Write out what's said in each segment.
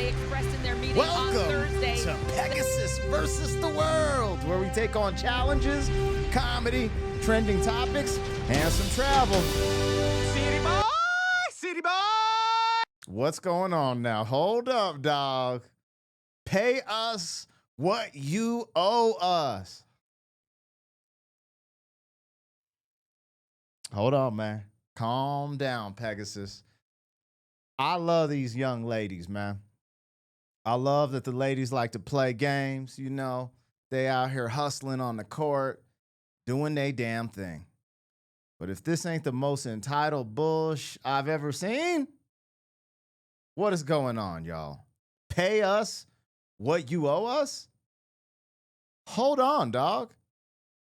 They expressed in their meeting on Welcome Thursday to Pegasus versus the World, where we take on challenges, comedy, trending topics, and some travel. City boy, city boy. What's going on now? Hold up, dog. Pay us what you owe us. Hold on, man. Calm down, Pegasus. I love these young ladies, man. I love that the ladies like to play games, you know. They out here hustling on the court, doing they damn thing. But if this ain't the most entitled bullsh I've ever seen, what is going on, y'all? Pay us what you owe us? Hold on, dog.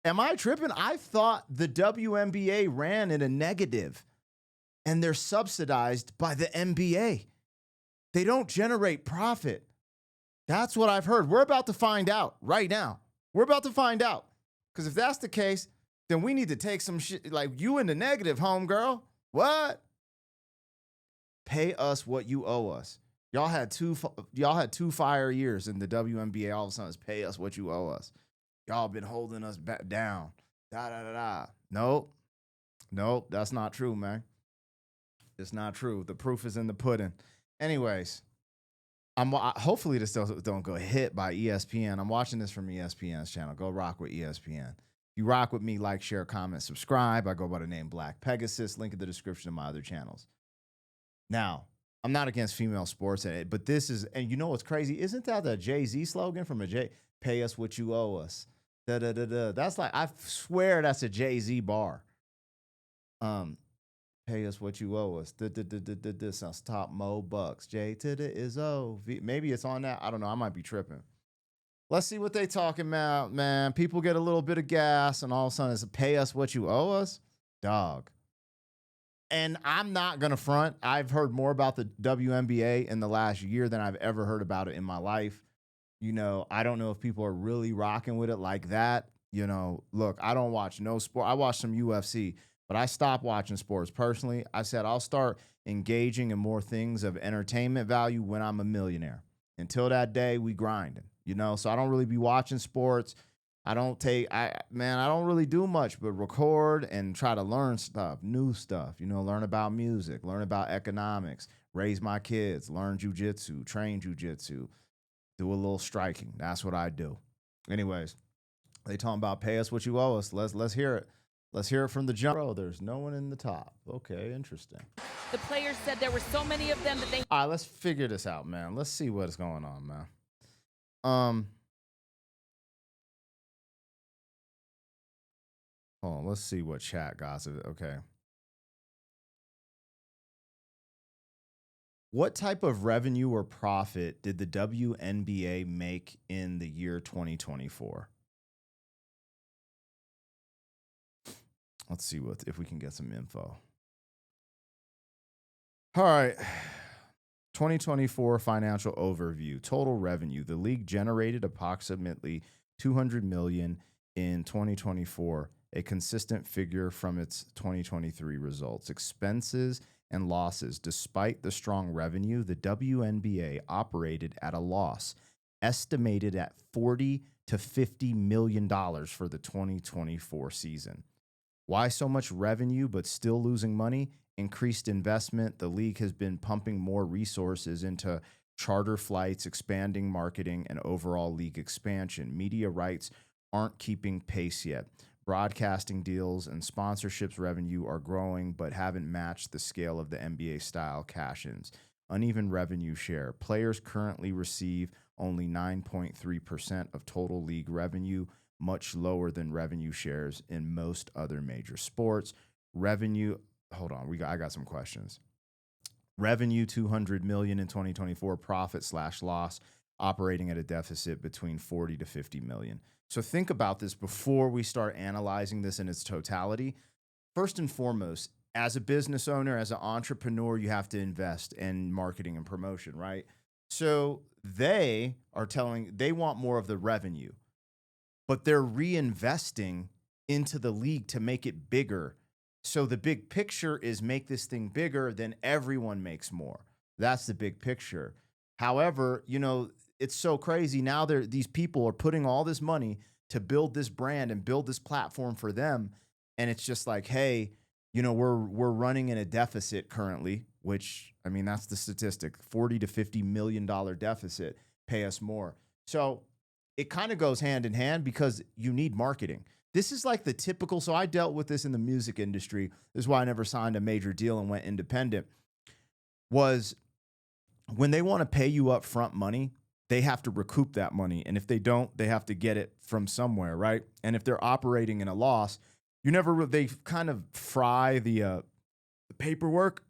Am I tripping? I thought the WNBA ran in a negative and they're subsidized by the NBA. They don't generate profit. That's what I've heard. We're about to find out right now. We're about to find out. Because if that's the case, then we need to take some shit. Like, you in the negative, homegirl. What? Pay us what you owe us. Y'all had two fire years in the WNBA. All of a sudden, it's pay us what you owe us. Y'all been holding us back down. Nope. That's not true, man. It's not true. The proof is in the pudding. Anyways, hopefully this don't go hit by ESPN. I'm watching this from ESPN's channel. Go rock with ESPN. If you rock with me, like, share, comment, subscribe. I go by the name Black Pegasus. Link in the description of my other channels. Now, I'm not against female sports, but this is, and you know what's crazy? Isn't that the Jay-Z slogan from pay us what you owe us? That's like, I swear that's a Jay-Z bar. Pay us what you owe us. This sounds top Mo Bucks. J to the is O. Maybe it's on that. I don't know. I might be tripping. Let's see what they talking about, man. People get a little bit of gas, and all of a sudden it's pay us what you owe us, dog. And I'm not gonna front. I've heard more about the WNBA in the last year than I've ever heard about it in my life. You know, I don't know if people are really rocking with it like that. You know, look, I don't watch no sport. I watch some UFC. But I stopped watching sports personally. I said I'll start engaging in more things of entertainment value when I'm a millionaire. Until that day, we grinding, you know? So I don't really be watching sports. I don't really do much but record and try to learn stuff, new stuff, you know, learn about music, learn about economics, raise my kids, learn jujitsu, train jujitsu, do a little striking. That's what I do. Anyways, they talking about pay us what you owe us. Let's hear it. Let's hear it from the jump. Bro, there's no one in the top. Okay, interesting. The players said there were so many of them that they... All right, let's figure this out, man. Let's see what's going on, man. Hold on, let's see what chat gossip. Okay. What type of revenue or profit did the WNBA make in the year 2024? Let's see if we can get some info. All right. 2024 financial overview. Total revenue. The league generated approximately $200 million in 2024, a consistent figure from its 2023 results. Expenses and losses. Despite the strong revenue, the WNBA operated at a loss, estimated at $40 to $50 million for the 2024 season. Why so much revenue but still losing money? Increased investment. The league has been pumping more resources into charter flights, expanding marketing, and overall league expansion. Media rights aren't keeping pace yet. Broadcasting deals and sponsorships revenue are growing but haven't matched the scale of the NBA-style cash-ins. Uneven revenue share. Players currently receive only 9.3% of total league revenue, much lower than revenue shares in most other major sports. Revenue, hold on, I got some questions. Revenue, $200 million in 2024, profit/loss, operating at a deficit between 40 to 50 million. So think about this before we start analyzing this in its totality. First and foremost, as a business owner, as an entrepreneur, you have to invest in marketing and promotion, right? So they want more of the revenue, but they're reinvesting into the league to make it bigger. So the big picture is make this thing bigger, then everyone makes more. That's the big picture. However, it's so crazy now. These people are putting all this money to build this brand and build this platform for them, and it's just like, hey, we're running in a deficit currently, which I mean that's the statistic: $40 to $50 million deficit. Pay us more. So it kind of goes hand in hand because you need marketing. This is like the typical. So I dealt with this in the music industry. This is why I never signed a major deal and went independent. Was when they want to pay you up front money, they have to recoup that money. And if they don't, they have to get it from somewhere, right? And if they're operating in a loss, they kind of fry the paperwork,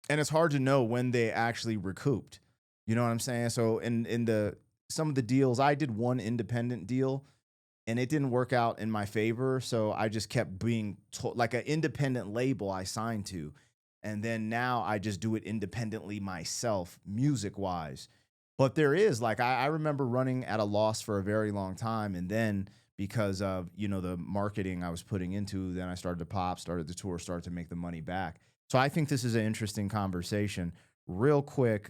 and it's hard to know when they actually recouped. You know what I'm saying? So in some of the deals, I did one independent deal and it didn't work out in my favor. So I just kept being told, like an independent label I signed to. And then now I just do it independently myself, music wise. But there is I remember running at a loss for a very long time. And then because of, the marketing I was putting into, then I started to pop, started the tour, started to make the money back. So I think this is an interesting conversation. Real quick,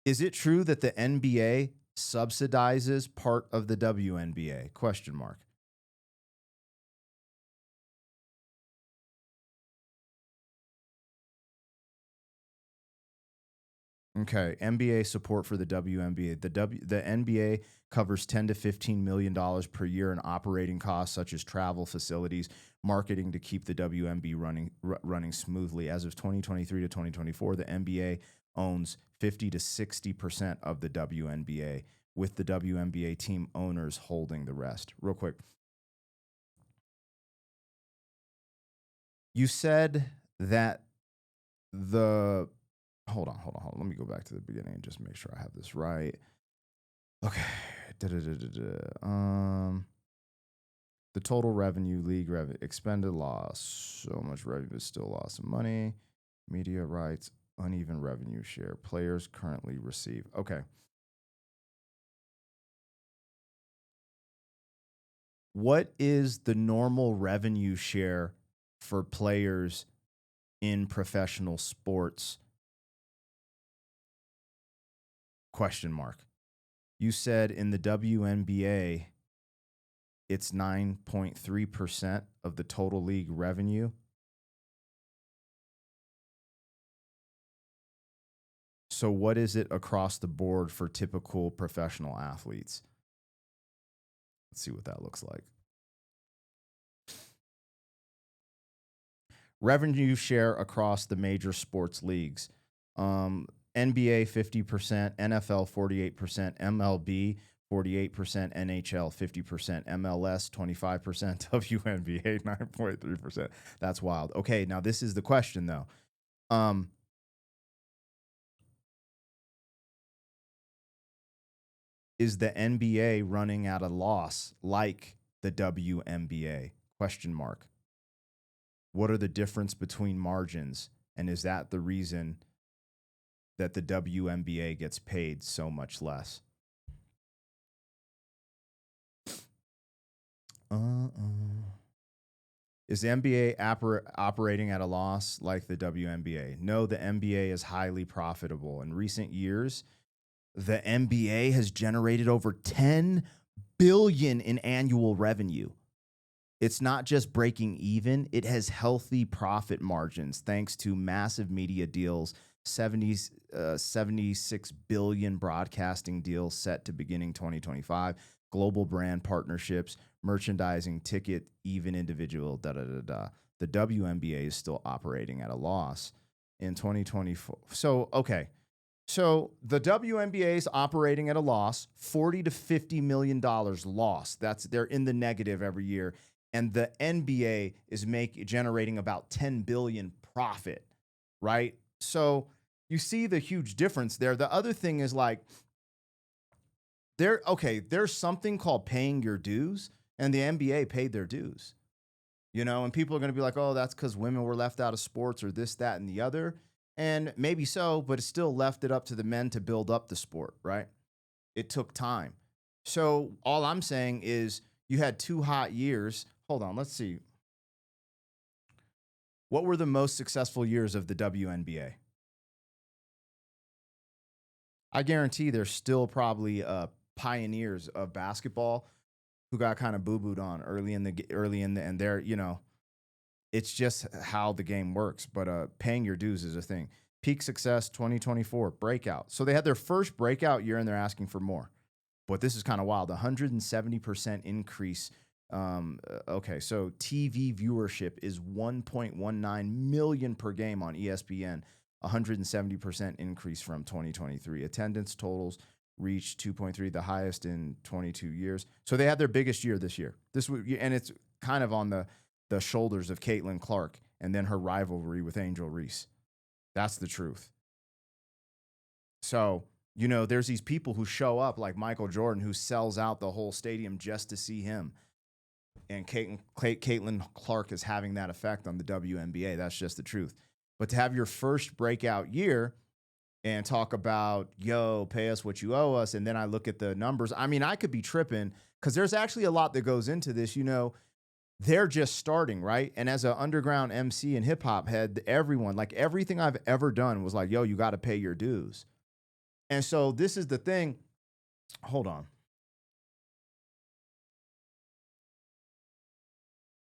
is it true that the NBA subsidizes part of the WNBA? Question mark. Okay, NBA support for the WNBA. The NBA covers $10 to $15 million per year in operating costs such as travel, facilities, marketing to keep the WNBA running smoothly. As of 2023 to 2024, the NBA owns 50 to 60% of the WNBA, with the WNBA team owners holding the rest. Real quick. You said that hold on. Let me go back to the beginning and just make sure I have this right. Okay. The total revenue, league revenue, expended loss, so much revenue, but still loss of money, media rights, uneven revenue share, players currently receive. Okay. What is the normal revenue share for players in professional sports? Question mark. You said in the WNBA, it's 9.3% of the total league revenue. So what is it across the board for typical professional athletes? Let's see what that looks like. Revenue share across the major sports leagues. NBA 50%, NFL 48%, MLB 48%, NHL 50%, MLS 25%, WNBA 9.3%. That's wild. Okay, now this is the question though. Is the NBA running at a loss like the WNBA? Question mark. What are the difference between margins? And is that the reason that the WNBA gets paid so much less? Is the NBA operating at a loss like the WNBA? No, the NBA is highly profitable. In recent years, the NBA has generated over $10 billion in annual revenue. It's not just breaking even, it has healthy profit margins thanks to massive media deals, 76 billion broadcasting deals set to beginning 2025, global brand partnerships, merchandising, ticket, even individual, The WNBA is still operating at a loss in 2024. So, okay. So the WNBA is operating at a loss, $40 to $50 million loss. They're in the negative every year. And the NBA is generating about 10 billion profit, right? So you see the huge difference there. The other thing is there's something called paying your dues, and the NBA paid their dues. And people are going to be like, oh, that's because women were left out of sports or this, that, and the other. And maybe so, but it still left it up to the men to build up the sport, right? It took time. So all I'm saying is you had 2 hot years. Hold on, let's see. What were the most successful years of the WNBA? I guarantee there's still probably pioneers of basketball who got kind of boo-booed on and they're, it's just how the game works. But paying your dues is a thing. Peak success 2024 breakout. So they had their first breakout year and they're asking for more. But this is kind of wild. 170% increase. Okay, so TV viewership is 1.19 million per game on ESPN. 170% increase from 2023. Attendance totals reached 2.3, the highest in 22 years. So they had their biggest year this year. And it's kind of on the shoulders of Caitlin Clark and then her rivalry with Angel Reese. That's the truth. So, there's these people who show up like Michael Jordan who sells out the whole stadium just to see him. And Caitlin Clark is having that effect on the WNBA. That's just the truth. But to have your first breakout year and talk about, pay us what you owe us, and then I look at the numbers. I mean, I could be tripping because there's actually a lot that goes into this. They're just starting, right? And as an underground MC and hip hop head, everyone, like everything I've ever done was like, you got to pay your dues. And so this is the thing. Hold on.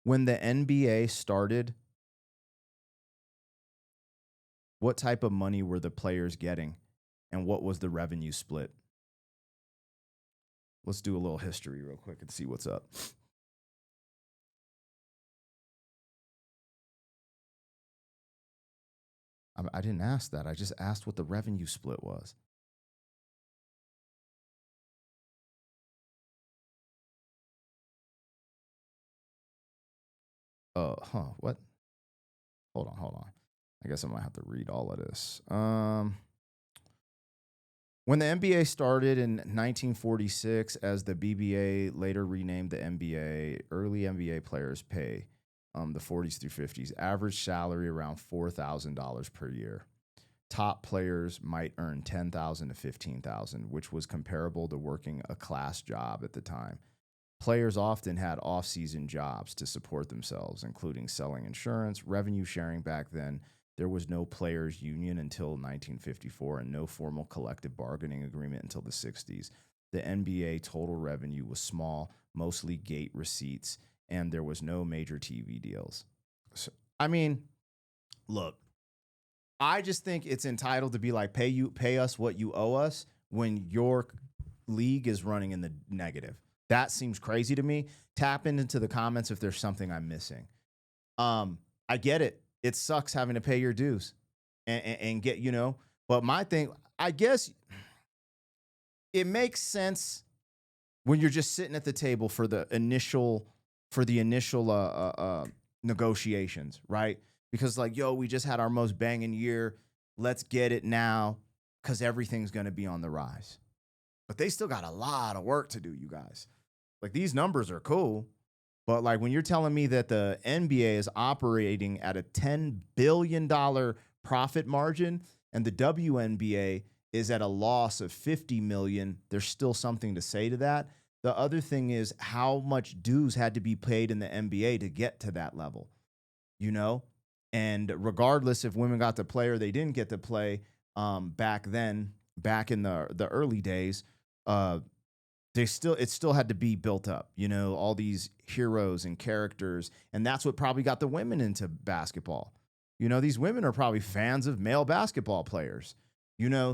When the NBA started, what type of money were the players getting and what was the revenue split? Let's do a little history real quick and see what's up. I didn't ask that. I just asked what the revenue split was. What? Hold on. I guess I might have to read all of this. When the NBA started in 1946 as the BBA, later renamed the NBA, early NBA players pay the 40s through 50s, average salary around $4,000 per year. Top players might earn $10,000 to $15,000, which was comparable to working a class job at the time. Players often had off-season jobs to support themselves, including selling insurance, revenue sharing back then. There was no players' union until 1954 and no formal collective bargaining agreement until the 60s. The NBA total revenue was small, mostly gate receipts, and there was no major TV deals. So, I mean, look, I just think it's entitled to be like, pay us what you owe us when your league is running in the negative. That seems crazy to me. Tap into the comments if there's something I'm missing. I get it. It sucks having to pay your dues and get, but my thing, I guess it makes sense when you're just sitting at the table for the initial negotiations, right? Because we just had our most banging year. Let's get it now because everything's going to be on the rise. But they still got a lot of work to do, you guys. These numbers are cool, but when you're telling me that the NBA is operating at a $10 billion profit margin and the WNBA is at a loss of $50 million, there's still something to say to that. The other thing is how much dues had to be paid in the NBA to get to that level, And regardless if women got to play or they didn't get to play, back in the early days, it still had to be built up, all these heroes and characters. And that's what probably got the women into basketball. These women are probably fans of male basketball players,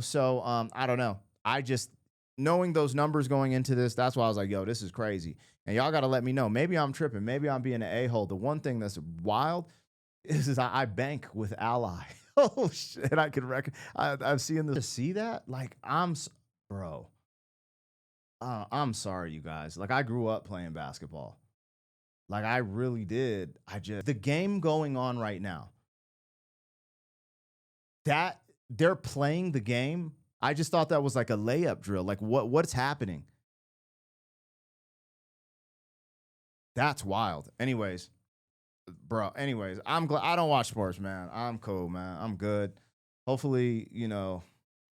so I don't know. I just, knowing those numbers going into this, that's why I was like, this is crazy. And y'all got to let me know. Maybe I'm tripping. Maybe I'm being an a-hole. The one thing that's wild is I bank with Ally. Oh, shit. I could I've seen this. See that? Bro. I'm sorry, you guys. I grew up playing basketball. I really did. The game going on right now, that they're playing the game. I just thought that was a layup drill. What's happening? That's wild. Anyways, I'm glad I don't watch sports, man. I'm cool, man. I'm good. Hopefully,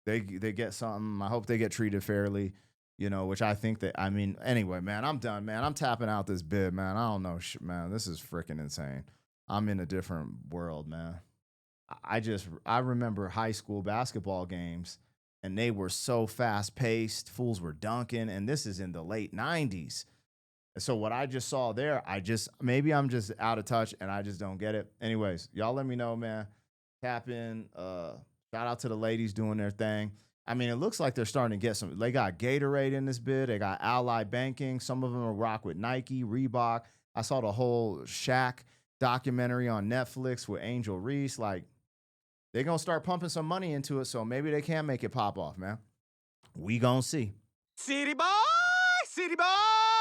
they get something. I hope they get treated fairly. Which I think anyway, man, I'm done, man. I'm tapping out this bid, man. I don't know, man. This is freaking insane. I'm in a different world, man. I remember high school basketball games and they were so fast paced. Fools were dunking, and this is in the late 90s. So what I just saw there, maybe I'm just out of touch and I just don't get it. Anyways, y'all let me know, man. Tap in. Shout out to the ladies doing their thing. I mean, it looks like they're starting to get some. They got Gatorade in this bid. They got Ally Banking. Some of them are rock with Nike, Reebok. I saw the whole Shaq documentary on Netflix with Angel Reese. Like, they're going to start pumping some money into it, so maybe they can make it pop off, man. We gonna see. City boy, city boy.